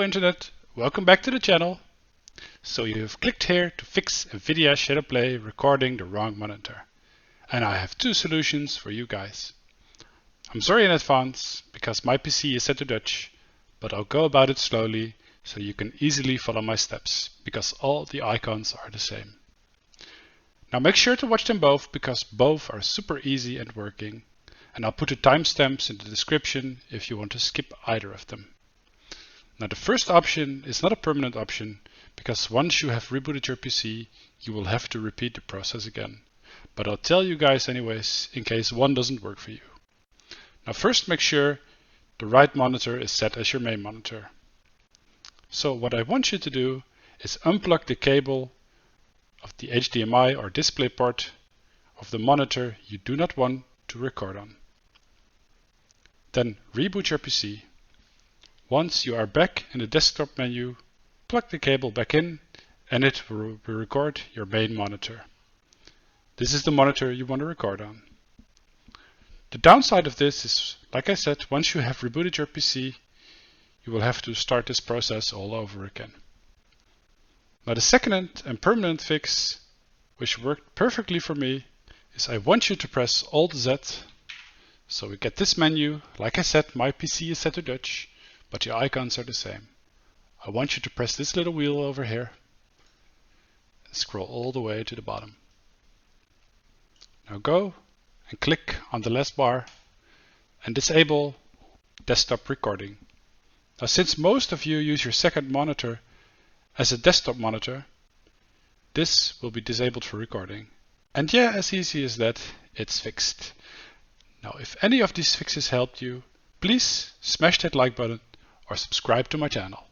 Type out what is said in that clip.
Internet, welcome back to the channel. So you have clicked here to fix Nvidia Shadowplay recording the wrong monitor. And I have two solutions for you guys. I'm sorry in advance because my PC is set to Dutch, but I'll go about it slowly so you can easily follow my steps because all the icons are the same. Now make sure to watch them both because both are super easy and working. And I'll put the timestamps in the description if you want to skip either of them. Now the first option is not a permanent option because once you have rebooted your PC, you will have to repeat the process again. But I'll tell you guys anyways in case one doesn't work for you. Now first make sure the right monitor is set as your main monitor. So what I want you to do is unplug the cable of the HDMI or display port of the monitor you do not want to record on. Then reboot your PC. Once you are back in the desktop menu, plug the cable back in and it will record your main monitor. This is the monitor you want to record on. The downside of this is, like I said, once you have rebooted your PC, you will have to start this process all over again. Now the second and permanent fix, which worked perfectly for me, is I want you to press Alt-Z. So we get this menu. Like I said, my PC is set to Dutch, but the icons are the same. I want you to press this little wheel over here and scroll all the way to the bottom. Now go and click on the last bar and disable desktop recording. Now since most of you use your second monitor as a desktop monitor, this will be disabled for recording. And yeah, as easy as that, it's fixed. Now if any of these fixes helped you, please smash that like button or subscribe to my channel.